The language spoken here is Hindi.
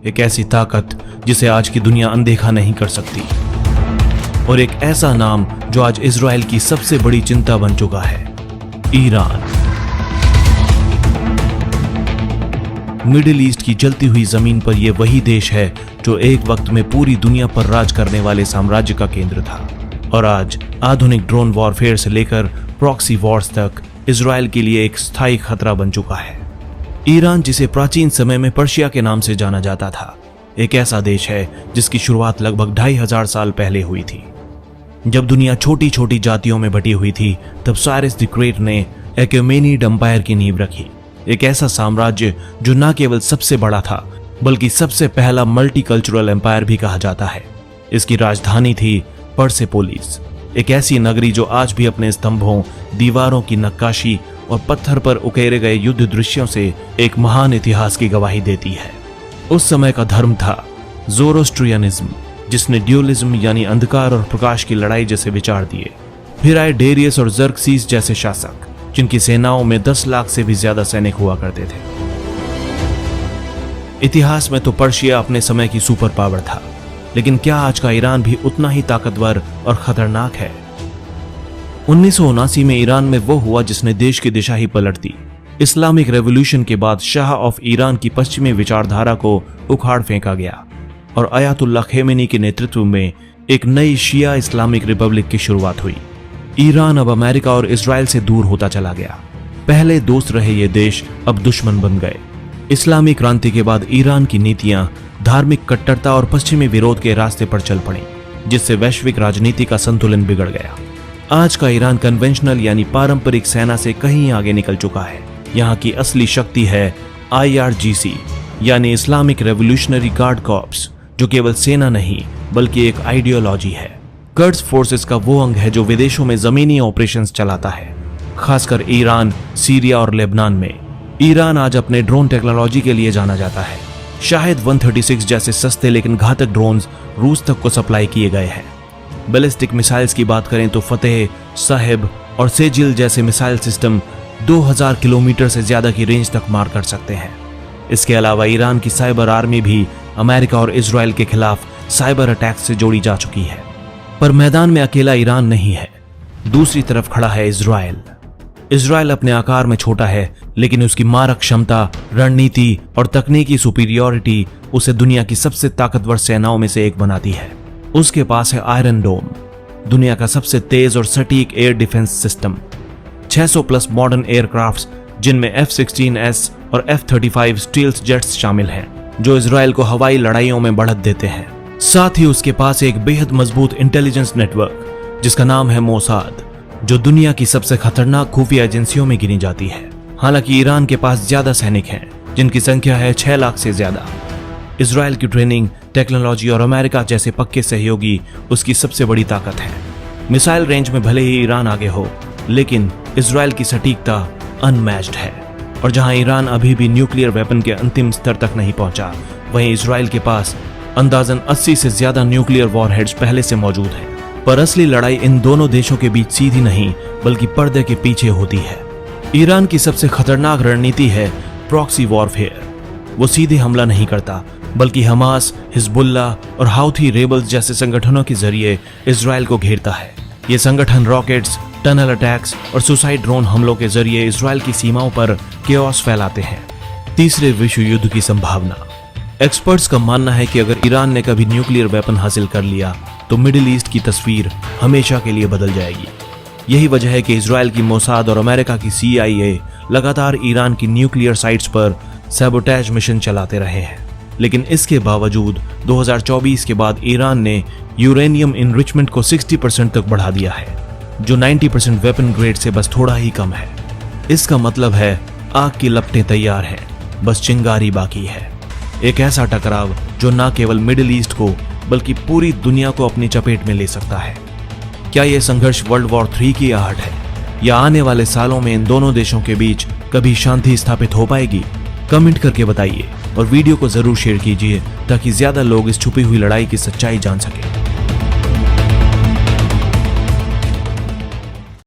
एक ऐसी ताकत जिसे आज की दुनिया अनदेखा नहीं कर सकती, और एक ऐसा नाम जो आज इजराइल की सबसे बड़ी चिंता बन चुका है, ईरान। मिडिल ईस्ट की जलती हुई जमीन पर यह वही देश है जो एक वक्त में पूरी दुनिया पर राज करने वाले साम्राज्य का केंद्र था, और आज आधुनिक ड्रोन वॉरफेयर से लेकर प्रॉक्सी वॉर्स तक इजराइल के लिए एक स्थायी खतरा बन चुका है। ईरान, जिसे प्राचीन समय में पर्शिया के नाम से जाना जाता था, एक ऐसा देश है जिसकी शुरुआत लगभग 2500 साल पहले हुई थी। जब दुनिया छोटी छोटी जातियों में बटी हुई थी, तब साइरस द ग्रेट ने एक्यूमेनिड एम्पायर की नींव रखी। एक ऐसा साम्राज्य जो न केवल सबसे बड़ा था, बल्कि सबसे पहला मल्टीकल्चरल एम्पायर भी कहा जाता है। इसकी राजधानी थी पर्सेपोलिस, एक ऐसी नगरी जो आज भी अपने स्तंभों, दीवारों की नक्काशी और पत्थर पर उकेरे गए युद्ध दृश्यों से एक महान इतिहास की गवाही देती है। उस समय का धर्म था ज़ोरोस्ट्रियनिज्म, जिसने ड्यूलिज्म यानी अंधकार और प्रकाश की लड़ाई जैसे विचार दिए। फिर आए डेरियस और जर्क्सीस जैसे शासक, जिनकी सेनाओं में 10 लाख से भी ज्यादा सैनिक हुआ करते थे। इतिहास में तो पर्शिया अपने समय की सुपर पावर था, लेकिन क्या आज का ईरान भी उतना ही ताकतवर और खतरनाक है? 1979 में ईरान में वो हुआ जिसने देश की दिशा ही पलट दी। इस्लामिक रेवोल्यूशन के बाद शाह ऑफ ईरान की पश्चिमी विचारधारा को उखाड़ फेंका गया और अयातुल्लाह खेमेनी के नेतृत्व में एक नई शिया इस्लामिक रिपब्लिक की शुरुआत हुई। ईरान अब अमेरिका और इजराइल से दूर होता चला गया। पहले दोस्त रहे ये देश अब दुश्मन बन गए। इस्लामी क्रांति के बाद ईरान की नीतियां धार्मिक कट्टरता और पश्चिमी विरोध के रास्ते पर चल पड़ी, जिससे वैश्विक राजनीति का संतुलन बिगड़ गया। आज का ईरान कन्वेंशनल यानी पारंपरिक सेना से कहीं आगे निकल चुका है। यहाँ की असली शक्ति है IRGC यानी इस्लामिक रेवोल्यूशनरी गार्ड कॉर्प्स, जो केवल सेना नहीं बल्कि एक आइडियोलॉजी है। कर्ड्स फोर्सेस का वो अंग है जो विदेशों में जमीनी ऑपरेशंस चलाता है, खासकर ईरान, सीरिया और लेबनान में। ईरान आज अपने ड्रोन टेक्नोलॉजी के लिए जाना जाता है। शाहिद 136 जैसे सस्ते लेकिन घातक ड्रोन्स रूस तक को सप्लाई किए गए हैं। बैलिस्टिक मिसाइल्स की बात करें तो फतेह, साहिब और सेजिल जैसे मिसाइल सिस्टम 2000 किलोमीटर से ज्यादा की रेंज तक मार कर सकते हैं। इसके अलावा ईरान की साइबर आर्मी भी अमेरिका और इजराइल के खिलाफ साइबर अटैक से जोड़ी जा चुकी है। पर मैदान में अकेला ईरान नहीं है, दूसरी तरफ खड़ा है इजराइल। इजराइल अपने आकार में छोटा है, लेकिन उसकी मारक क्षमता, रणनीति और तकनीकी सुपीरियरिटी उसे दुनिया की सबसे ताकतवर सेनाओं में से एक बनाती है। उसके पास है आयरन डोम, दुनिया का सबसे तेज और सटीक air defence system, 600 plus modern aircrafts, जिनमें F-16S और F-35 स्टील्थ जेट्स शामिल हैं, जो इजराइल को हवाई लड़ाइयों में बढ़त देते हैं। साथ ही उसके पास एक बेहद मजबूत इंटेलिजेंस नेटवर्क जिसका नाम है मोसाद, जो दुनिया की सबसे खतरनाक खुफिया एजेंसियों में गिनी जाती है। हालांकि ईरान के पास ज्यादा सैनिक हैं, जिनकी संख्या है 6 लाख से ज्यादा। इजराइल की ट्रेनिंग, टेक्नोलॉजी और अमेरिका जैसे पक्के सहयोगी उसकी सबसे बड़ी ताकत है। मिसाइल रेंज में भले ही ईरान आगे हो, लेकिन इजराइल की सटीकता अनमैच्ड है। और जहां ईरान अभी भी न्यूक्लियर वेपन के अंतिम स्तर तक नहीं पहुंचा, वहीं इजराइल के पास अंदाजन 80 से ज्यादा न्यूक्लियर वॉरहेड्स पहले से मौजूद हैं। पर असली लड़ाई इन दोनों देशों के बीच सीधी नहीं बल्कि पर्दे के पीछे होती है। ईरान की सबसे खतरनाक रणनीति है प्रॉक्सी वॉरफेयर। वो सीधे हमला नहीं करता, बल्कि हमास, हिजबुल्लाह और हाउथी रेबल्स जैसे संगठनों के जरिए इजराइल को घेरता है। ये संगठन रॉकेट्स, टनल अटैक्स और सुसाइड ड्रोन हमलों के जरिए इजराइल की सीमाओं पर केओस फैलाते हैं। तीसरे विश्व युद्ध की संभावना। एक्सपर्ट्स का मानना है कि अगर ईरान ने कभी न्यूक्लियर वेपन हासिल कर लिया तो मिडिल ईस्ट की तस्वीर हमेशा के लिए बदल जाएगी। यही वजह है कि इजराइल की मोसाद और अमेरिका की CIA लगातार ईरान की न्यूक्लियर साइट्स पर सैबोटेज मिशन चलाते रहे हैं। लेकिन इसके बावजूद 2024 के बाद ईरान ने यूरेनियम इनरिचमेंट को 60% तक बढ़ा दिया है, जो 90% वेपन ग्रेड से बस थोड़ा ही कम है। इसका मतलब है आग की लपटें तैयार हैं, बस चिंगारी बाकी है। एक ऐसा टकराव जो न केवल मिडिल ईस्ट को बल्कि पूरी दुनिया को अपनी चपेट में ले सकता है। क्या यह संघर्ष वर्ल्ड वॉर 3 की आहट है, या आने वाले सालों में इन दोनों देशों के बीच कभी शांति स्थापित हो पाएगी? कमेंट करके बताइए और वीडियो को जरूर शेयर कीजिए ताकि ज्यादा लोग इस छुपी हुई लड़ाई की सच्चाई जान सकें।